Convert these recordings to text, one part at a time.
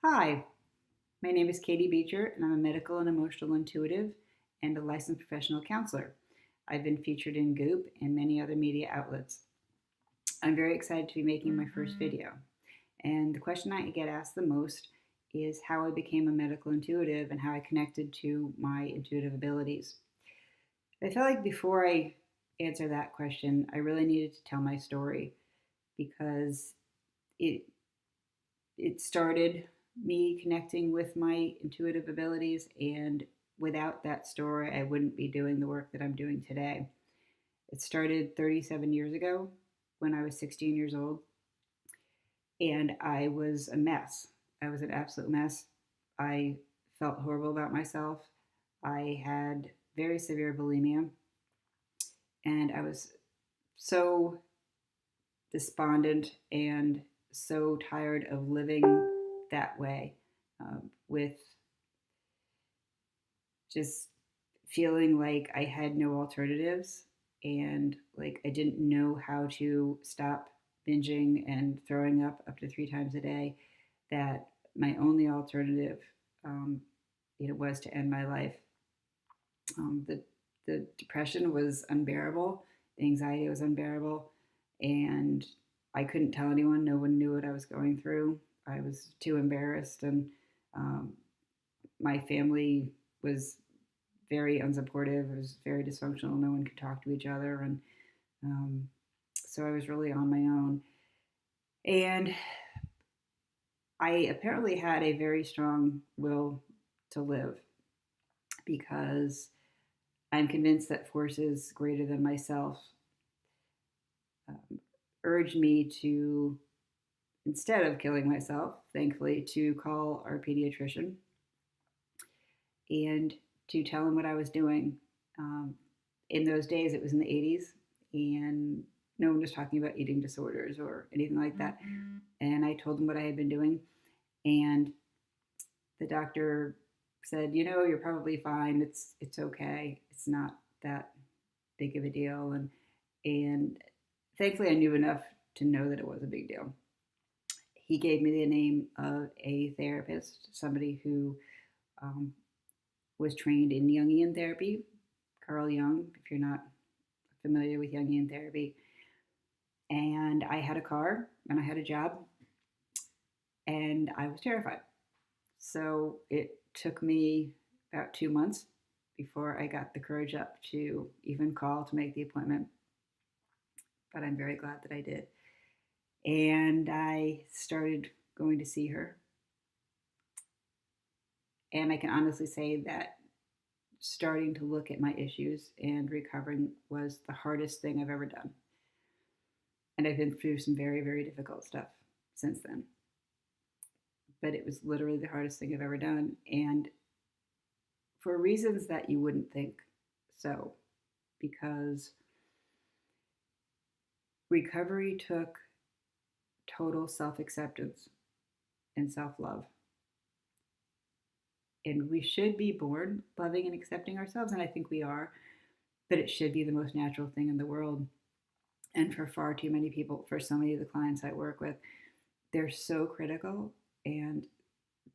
Hi, my name is Katie Beecher, and I'm a medical and emotional intuitive and a licensed professional counselor. I've been featured in Goop and many other media outlets. I'm very excited to be making my first video. And the question I get asked the most is how I became a medical intuitive and how I connected to my intuitive abilities. I felt like before I answer that question, I really needed to tell my story because it it started me connecting with my intuitive abilities, and without that story I wouldn't be doing the work that I'm doing today. It started 37 years ago when I was 16 years old, and I was a mess. I was an absolute mess. I felt horrible about myself. I had very severe bulimia, and I was so despondent and so tired of living that way, with just feeling like I had no alternatives and like I didn't know how to stop binging and throwing up to 3 times a day. That my only alternative, um, was to end my life. The depression was unbearable. The anxiety was unbearable, and I couldn't tell anyone. No one knew what I was going through. I was too embarrassed, and um, my family was very unsupportive. It was very dysfunctional. No one could talk to each other, and um, so I was really on my own. And I apparently had a very strong will to live because I'm convinced that forces greater than myself urged me to, instead of killing myself, thankfully, to call our pediatrician and to tell him what I was doing. Um, in those days, it was in the 80s, and no one was talking about eating disorders or anything like that. And I told him what I had been doing, and the doctor said, "You're probably fine. It's okay. It's not that big of a deal." And thankfully, I knew enough to know that it was a big deal. He gave me the name of a therapist, somebody who um, was trained in Jungian therapy, Carl Jung, if you're not familiar with Jungian therapy. And I had a car and I had a job and I was terrified. So it took me about 2 months before I got the courage up to even call to make the appointment. But I'm very glad that I did. And I started going to see her. And I can honestly say that starting to look at my issues and recovering was the hardest thing I've ever done. And I've been through some very, very difficult stuff since then. But it was literally the hardest thing I've ever done. And for reasons that you wouldn't think so, because recovery took total self acceptance and self love. And we should be born loving and accepting ourselves, and I think we are, but it should be the most natural thing in the world. And for far too many people, for so many of the clients I work with, they're so critical and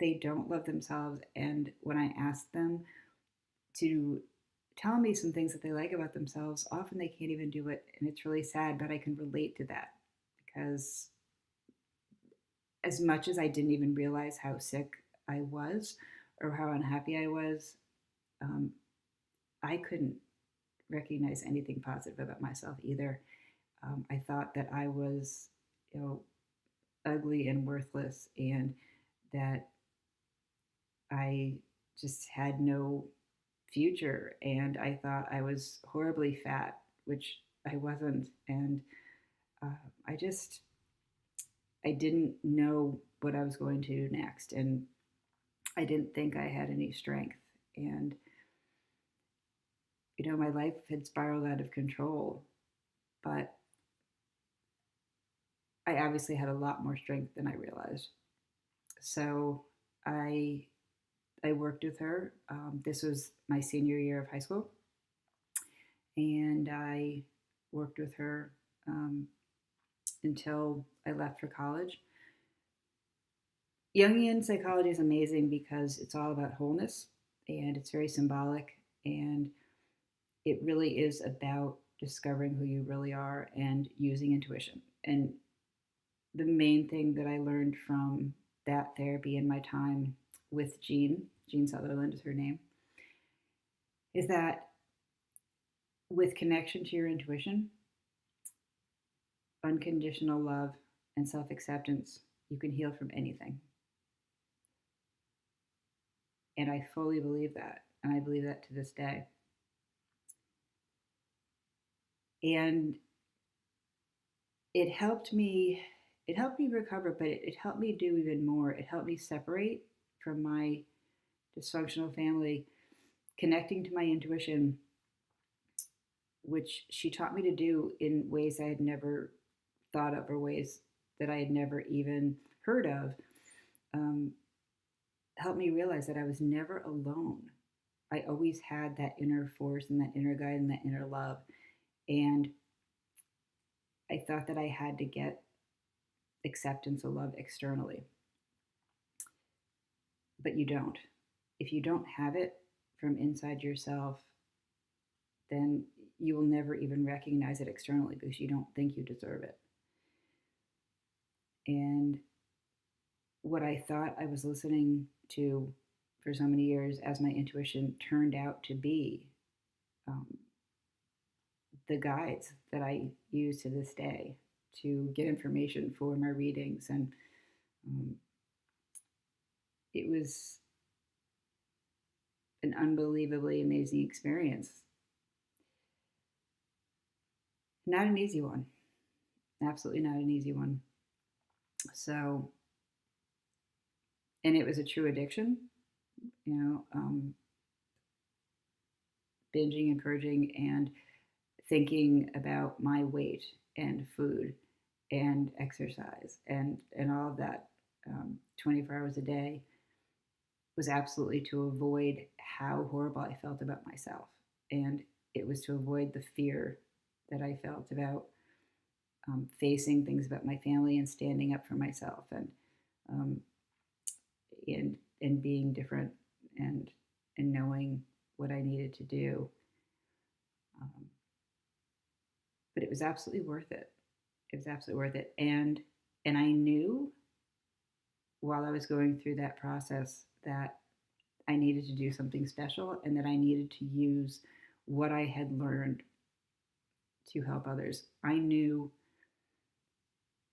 they don't love themselves. And when I ask them to tell me some things that they like about themselves, often they can't even do it. And it's really sad, but I can relate to that because as much as I didn't even realize how sick I was or how unhappy I was, um, I couldn't recognize anything positive about myself either. I thought that I was, ugly and worthless, and that I just had no future. And I thought I was horribly fat, which I wasn't. And uh, I just, I didn't know what I was going to do next. And I didn't think I had any strength. And, my life had spiraled out of control, but I obviously had a lot more strength than I realized. So I I worked with her. This was my senior year of high school, and I worked with her until I left for college. Jungian psychology is amazing because it's all about wholeness and it's very symbolic, and it really is about discovering who you really are and using intuition. And the main thing that I learned from that therapy in my time with Jean Sutherland is her name, is that with connection to your intuition, unconditional love, and self acceptance, you can heal from anything. And I fully believe that. And I believe that to this day. And it helped me recover, but it helped me do even more. It helped me separate from my dysfunctional family, connecting to my intuition, which she taught me to do in ways I had never thought of or ways that I had never even heard of. Um, Helped me realize that I was never alone. I always had that inner force and that inner guide and that inner love. And I thought that I had to get acceptance or love externally, but you don't. If you don't have it from inside yourself, then you will never even recognize it externally because you don't think you deserve it. And what I thought I was listening to for so many years as my intuition turned out to be um, the guides that I use to this day to get information for my readings. And um, it was an unbelievably amazing experience. Not an easy one. Absolutely not an easy one. So, and it was a true addiction, you know, binging and purging and thinking about my weight and food and exercise and all of that 24 hours a day was absolutely to avoid how horrible I felt about myself. And it was to avoid the fear that I felt about facing things about my family and standing up for myself um, and being different and and knowing what I needed to do. Um, but it was absolutely worth it. It was absolutely worth it. And I knew while I was going through that process that I needed to do something special and that I needed to use what I had learned to help others. I knew,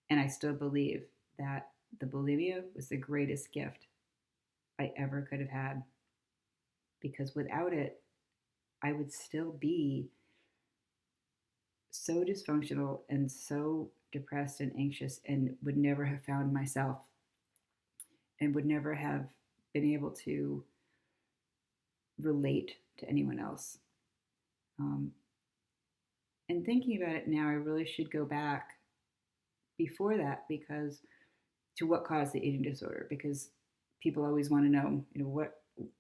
and I still believe, that the bulimia was the greatest gift I ever could have had because without it, I would still be so dysfunctional and so depressed and anxious and would never have found myself and would never have been able to relate to anyone else. Um, and thinking about it now, I really should go back before that because to what caused the eating disorder, because people always want to know, you know,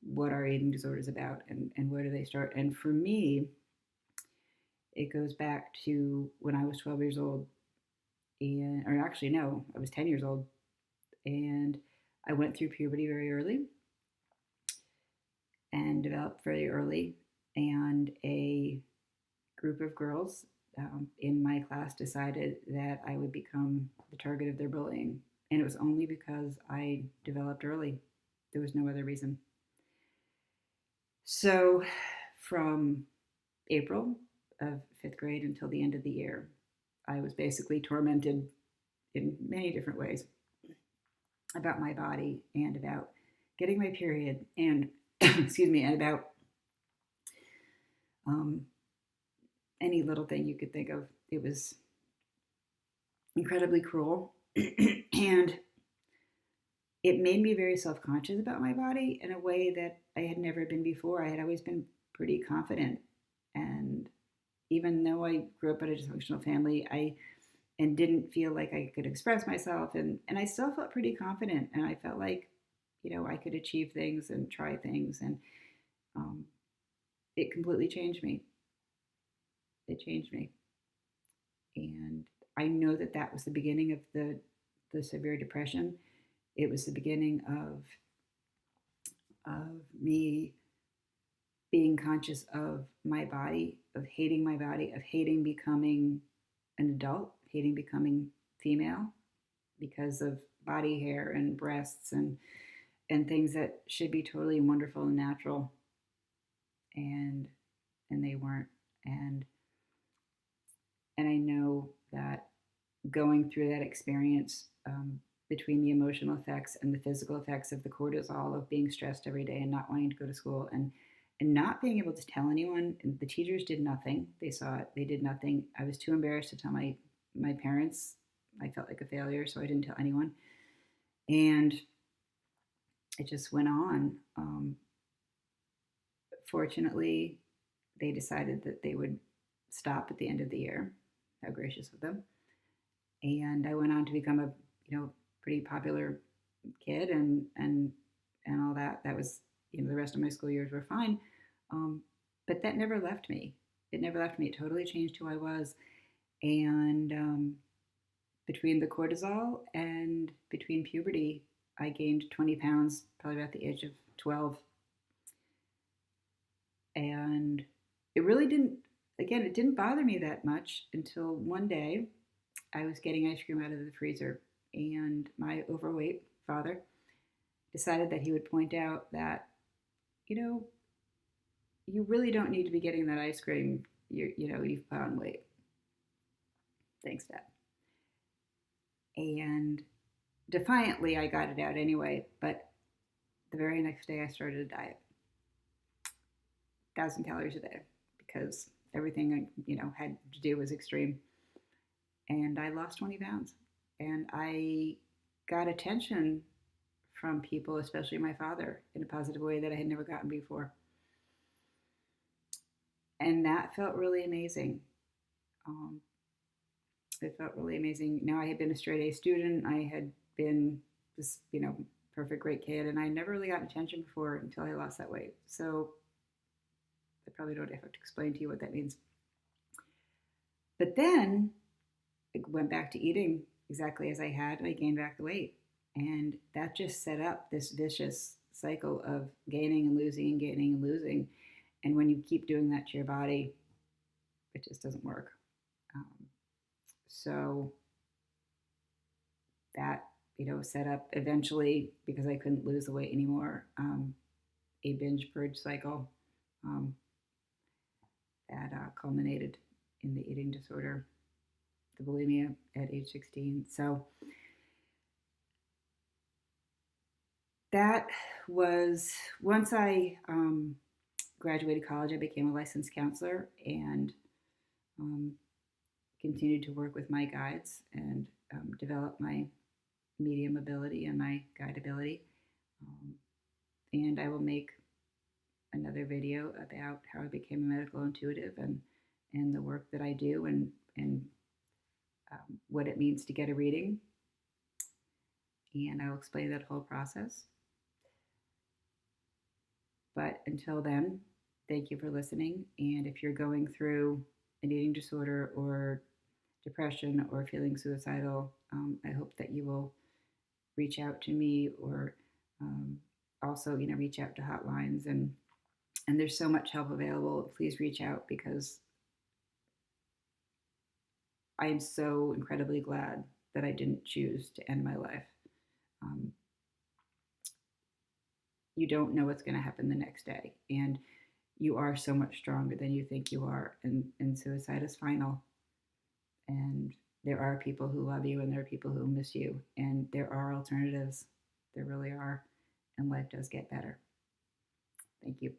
what are eating disorders about and where do they start. And for me, it goes back to when I was 12 years old, and or actually no, I was 10 years old, and I went through puberty very early and developed very early. And a group of girls in my class decided that I would become the target of their bullying. And it was only because I developed early. There was no other reason. So from April of fifth grade until the end of the year, I was basically tormented in many different ways about my body and about getting my period and excuse me, and about um, any little thing you could think of. It was incredibly cruel and it made me very self-conscious about my body in a way that I had never been before. I had always been pretty confident, and even though I grew up in a dysfunctional family, I and didn't feel like I could express myself, and I still felt pretty confident, and I felt like, you know, I could achieve things and try things, and um, it completely changed me. It changed me, and I know that that was the beginning of the severe depression. it was the beginning of me being conscious of my body, of hating my body, of hating becoming an adult, hating becoming female because of body hair and breasts and things that should be totally wonderful and natural, and they weren't. and and I know that going through that experience, between the emotional effects and the physical effects of the cortisol of being stressed every day and not wanting to go to school, and not being able to tell anyone. And the teachers did nothing. They saw it. They did nothing. I was too embarrassed to tell my parents. I felt like a failure, so I didn't tell anyone. And it just went on. Fortunately, they decided that they would stop at the end of the year. How gracious of them. And I went on to become a pretty popular kid, and all that. That was, the rest of my school years were fine, but that never left me. It never left me. It totally changed who I was, and between the cortisol and between puberty, I gained 20 pounds probably about the age of 12, and it really didn't. Again, it didn't bother me that much until one day I was getting ice cream out of the freezer, and my overweight father decided that he would point out that, you really don't need to be getting that ice cream. You've put on weight. Thanks, Dad. And defiantly, I got it out anyway. But the very next day, I started a diet, 1,000 calories a day, because everything I had to do was extreme. And I lost 20 pounds, and I got attention from people, especially my father, in a positive way that I had never gotten before. And that felt really amazing. Um, it felt really amazing. Now, I had been a straight A student. I had been this, perfect, great kid, and I never really got attention before until I lost that weight. So I probably don't have to explain to you what that means. But then I went back to eating exactly as I had, and I gained back the weight. And that just set up this vicious cycle of gaining and losing and gaining and losing. And when you keep doing that to your body, it just doesn't work. So that, set up eventually, because I couldn't lose the weight anymore, a binge purge cycle that culminated in the eating disorder, the bulimia at age 16. So that was, once I graduated college, I became a licensed counselor, and continued to work with my guides, and develop my medium ability and my guide ability. And I will make another video about how I became a medical intuitive, and the work that I do, and what it means to get a reading. And I'll explain that whole process. But until then, thank you for listening. And if you're going through an eating disorder or depression or feeling suicidal, I hope that you will reach out to me, or also, reach out to hotlines. And there's so much help available. Please reach out, because I am so incredibly glad that I didn't choose to end my life. You don't know what's going to happen the next day, and you are so much stronger than you think you are. And suicide is final. And there are people who love you, and there are people who miss you, and there are alternatives. There really are. And life does get better. Thank you.